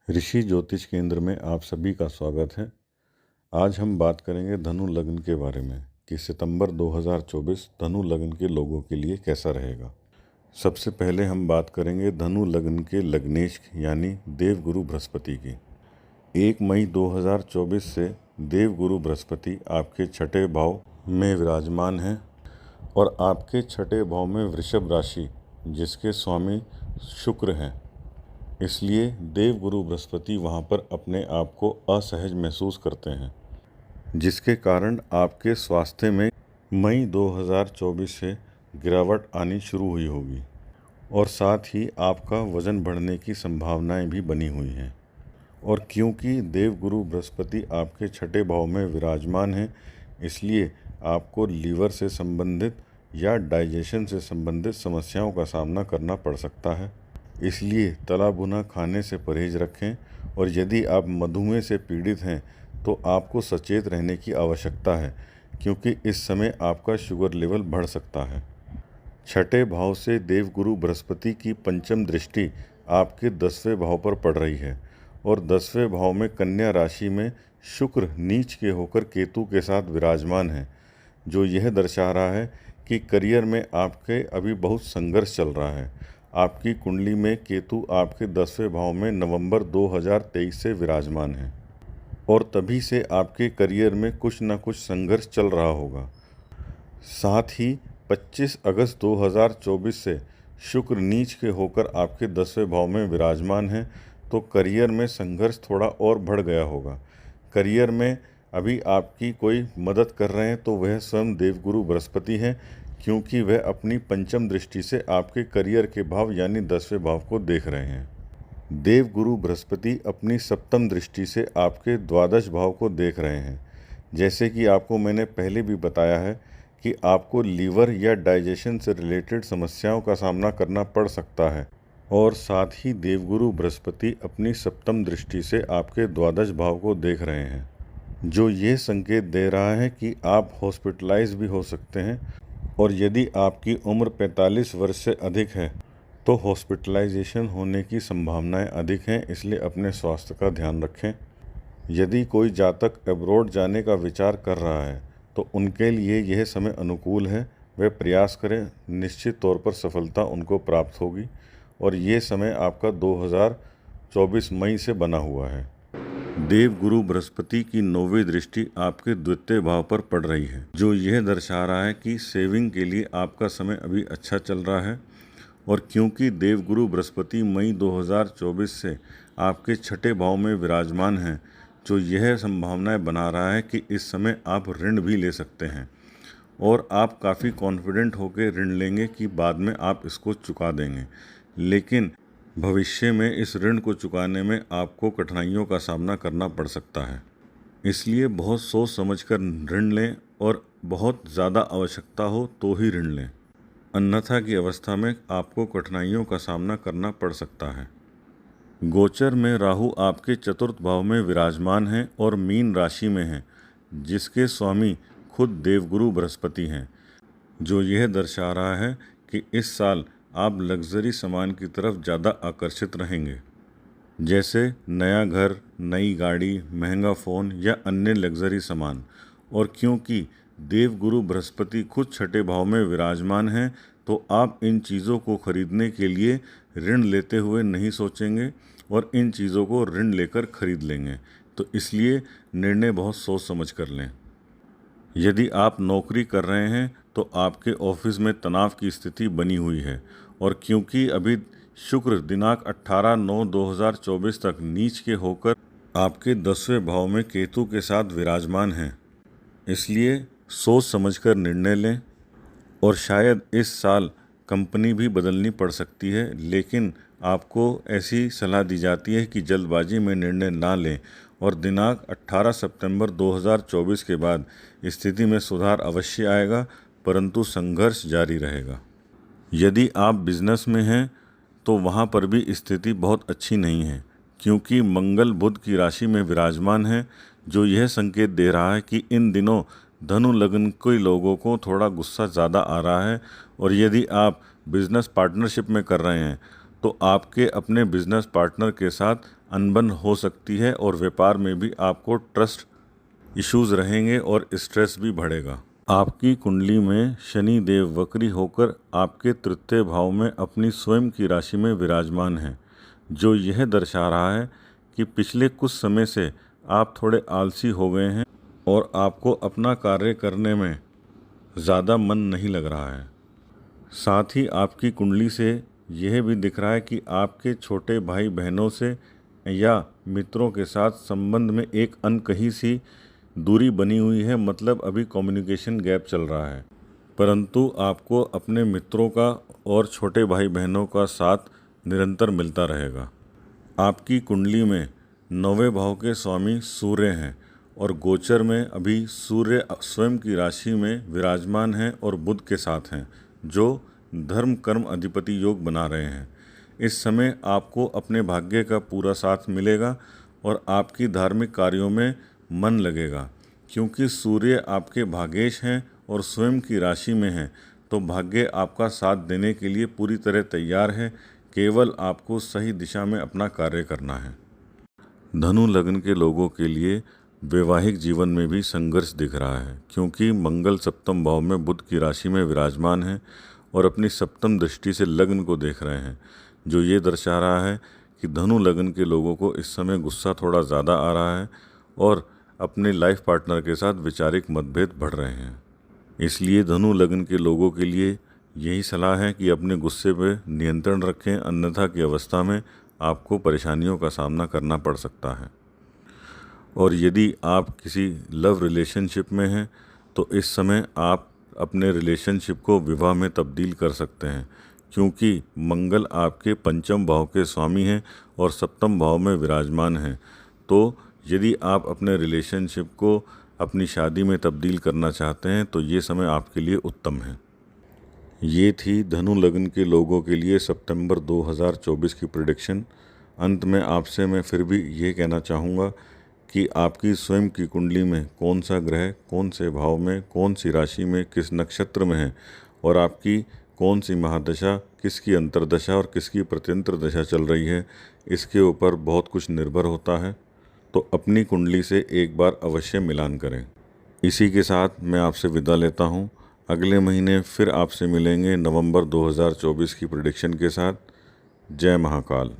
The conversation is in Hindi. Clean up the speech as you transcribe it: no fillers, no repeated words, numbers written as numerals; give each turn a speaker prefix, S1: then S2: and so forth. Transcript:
S1: ऋषि ज्योतिष केंद्र में आप सभी का स्वागत है। आज हम बात करेंगे धनु लग्न के बारे में कि सितंबर 2024 धनु लग्न के लोगों के लिए कैसा रहेगा। सबसे पहले हम बात करेंगे धनु लग्न के लग्नेश यानी देवगुरु बृहस्पति की। 1 मई 2024 से देवगुरु बृहस्पति आपके छठे भाव में विराजमान हैं और आपके छठे भाव में वृषभ राशि जिसके स्वामी शुक्र हैं, इसलिए देवगुरु बृहस्पति वहाँ पर अपने आप को असहज महसूस करते हैं, जिसके कारण आपके स्वास्थ्य में मई 2024 से गिरावट आनी शुरू हुई होगी और साथ ही आपका वज़न बढ़ने की संभावनाएं भी बनी हुई हैं। और क्योंकि देवगुरु बृहस्पति आपके छठे भाव में विराजमान हैं, इसलिए आपको लीवर से संबंधित या डाइजेशन से संबंधित समस्याओं का सामना करना पड़ सकता है। इसलिए तला भुना खाने से परहेज रखें और यदि आप मधुमेह से पीड़ित हैं तो आपको सचेत रहने की आवश्यकता है, क्योंकि इस समय आपका शुगर लेवल बढ़ सकता है। छठे भाव से देवगुरु बृहस्पति की पंचम दृष्टि आपके 10वें भाव पर पड़ रही है और 10वें भाव में कन्या राशि में शुक्र नीच के होकर केतु के साथ विराजमान है, जो यह दर्शा रहा है कि करियर में आपके अभी बहुत संघर्ष चल रहा है। आपकी कुंडली में केतु आपके 10वें भाव में नवंबर 2023 से विराजमान है और तभी से आपके करियर में कुछ न कुछ संघर्ष चल रहा होगा। साथ ही 25 अगस्त 2024 से शुक्र नीच के होकर आपके 10वें भाव में विराजमान है, तो करियर में संघर्ष थोड़ा और बढ़ गया होगा। करियर में अभी आपकी कोई मदद कर रहे हैं तो वह स्वयं देवगुरु बृहस्पति हैं, क्योंकि वह अपनी पंचम दृष्टि से आपके करियर के भाव यानी 10वें भाव को देख रहे हैं। देवगुरु बृहस्पति अपनी सप्तम दृष्टि से आपके द्वादश भाव को देख रहे हैं। जैसे कि आपको मैंने पहले भी बताया है कि आपको लीवर या डाइजेशन से रिलेटेड समस्याओं का सामना करना पड़ सकता है और साथ ही देवगुरु बृहस्पति अपनी सप्तम दृष्टि से आपके द्वादश भाव को देख रहे हैं, जो ये संकेत दे रहा है कि आप हॉस्पिटलाइज भी हो सकते हैं और यदि आपकी उम्र 45 वर्ष से अधिक है तो हॉस्पिटलाइजेशन होने की संभावनाएं अधिक हैं, इसलिए अपने स्वास्थ्य का ध्यान रखें। यदि कोई जातक अब्रॉड जाने का विचार कर रहा है तो उनके लिए यह समय अनुकूल है। वे प्रयास करें, निश्चित तौर पर सफलता उनको प्राप्त होगी और ये समय आपका 2024 मई से बना हुआ है। देवगुरु बृहस्पति की 9वीं दृष्टि आपके द्वितीय भाव पर पड़ रही है, जो यह दर्शा रहा है कि सेविंग के लिए आपका समय अभी अच्छा चल रहा है। और क्योंकि देवगुरु बृहस्पति मई 2024 से आपके छठे भाव में विराजमान हैं, जो यह संभावनाएं बना रहा है कि इस समय आप ऋण भी ले सकते हैं और आप काफ़ी कॉन्फिडेंट होकर ऋण लेंगे कि बाद में आप इसको चुका देंगे, लेकिन भविष्य में इस ऋण को चुकाने में आपको कठिनाइयों का सामना करना पड़ सकता है। इसलिए बहुत सोच समझकर ऋण लें और बहुत ज़्यादा आवश्यकता हो तो ही ऋण लें, अन्यथा की अवस्था में आपको कठिनाइयों का सामना करना पड़ सकता है। गोचर में राहु आपके चतुर्थ भाव में विराजमान हैं और मीन राशि में हैं, जिसके स्वामी खुद देवगुरु बृहस्पति हैं, जो यह दर्शा रहा है कि इस साल आप लग्जरी सामान की तरफ ज़्यादा आकर्षित रहेंगे, जैसे नया घर, नई गाड़ी, महंगा फ़ोन या अन्य लग्जरी सामान। और क्योंकि देवगुरु बृहस्पति खुद छठे भाव में विराजमान हैं, तो आप इन चीज़ों को खरीदने के लिए ऋण लेते हुए नहीं सोचेंगे और इन चीज़ों को ऋण लेकर खरीद लेंगे। तो इसलिए निर्णय बहुत सोच समझ कर लें। यदि आप नौकरी कर रहे हैं तो आपके ऑफिस में तनाव की स्थिति बनी हुई है और क्योंकि अभी शुक्र दिनांक 18/9/2024 तक नीच के होकर आपके 10वें भाव में केतु के साथ विराजमान हैं, इसलिए सोच समझकर निर्णय लें। और शायद इस साल कंपनी भी बदलनी पड़ सकती है, लेकिन आपको ऐसी सलाह दी जाती है कि जल्दबाजी में निर्णय ना लें और दिनांक 18 सितंबर 2024 के बाद स्थिति में सुधार अवश्य आएगा, परंतु संघर्ष जारी रहेगा। यदि आप बिजनेस में हैं तो वहाँ पर भी स्थिति बहुत अच्छी नहीं है, क्योंकि मंगल बुध की राशि में विराजमान है, जो यह संकेत दे रहा है कि इन दिनों धनु लग्न के लोगों को थोड़ा गुस्सा ज़्यादा आ रहा है। और यदि आप बिजनेस पार्टनरशिप में कर रहे हैं तो आपके अपने बिजनेस पार्टनर के साथ अनबन हो सकती है और व्यापार में भी आपको ट्रस्ट इश्यूज रहेंगे और स्ट्रेस भी बढ़ेगा। आपकी कुंडली में शनि देव वक्री होकर आपके तृतीय भाव में अपनी स्वयं की राशि में विराजमान हैं, जो यह दर्शा रहा है कि पिछले कुछ समय से आप थोड़े आलसी हो गए हैं और आपको अपना कार्य करने में ज़्यादा मन नहीं लग रहा है। साथ ही आपकी कुंडली से यह भी दिख रहा है कि आपके छोटे भाई बहनों से या मित्रों के साथ संबंध में एक अनकही सी दूरी बनी हुई है, मतलब अभी कम्युनिकेशन गैप चल रहा है। परंतु आपको अपने मित्रों का और छोटे भाई बहनों का साथ निरंतर मिलता रहेगा। आपकी कुंडली में 9वें भाव के स्वामी सूर्य हैं और गोचर में अभी सूर्य स्वयं की राशि में विराजमान हैं और बुध के साथ हैं, जो धर्म कर्म अधिपति योग बना रहे हैं। इस समय आपको अपने भाग्य का पूरा साथ मिलेगा और आपकी धार्मिक कार्यों में मन लगेगा, क्योंकि सूर्य आपके भाग्येश हैं और स्वयं की राशि में हैं, तो भाग्य आपका साथ देने के लिए पूरी तरह तैयार है। केवल आपको सही दिशा में अपना कार्य करना है। धनु लग्न के लोगों के लिए वैवाहिक जीवन में भी संघर्ष दिख रहा है, क्योंकि मंगल सप्तम भाव में बुध की राशि में विराजमान है और अपनी सप्तम दृष्टि से लग्न को देख रहे हैं, जो ये दर्शा रहा है कि धनु लग्न के लोगों को इस समय गुस्सा थोड़ा ज़्यादा आ रहा है और अपने लाइफ पार्टनर के साथ वैचारिक मतभेद बढ़ रहे हैं। इसलिए धनु लग्न के लोगों के लिए यही सलाह है कि अपने गुस्से पर नियंत्रण रखें, अन्यथा की अवस्था में आपको परेशानियों का सामना करना पड़ सकता है। और यदि आप किसी लव रिलेशनशिप में हैं तो इस समय आप अपने रिलेशनशिप को विवाह में तब्दील कर सकते हैं, क्योंकि मंगल आपके पंचम भाव के स्वामी हैं और सप्तम भाव में विराजमान हैं। तो यदि आप अपने रिलेशनशिप को अपनी शादी में तब्दील करना चाहते हैं तो ये समय आपके लिए उत्तम है। ये थी धनु लग्न के लोगों के लिए सितंबर 2024 की प्रेडिक्शन। अंत में आपसे मैं फिर भी ये कहना चाहूँगा कि आपकी स्वयं की कुंडली में कौन सा ग्रह कौन से भाव में, कौन सी राशि में, किस नक्षत्र में है और आपकी कौन सी महादशा, किसकी अंतर्दशा और किसकी प्रत्यंतर दशा चल रही है, इसके ऊपर बहुत कुछ निर्भर होता है। तो अपनी कुंडली से एक बार अवश्य मिलान करें। इसी के साथ मैं आपसे विदा लेता हूँ। अगले महीने फिर आपसे मिलेंगे नवंबर 2024 की प्रेडिक्शन के साथ। जय महाकाल।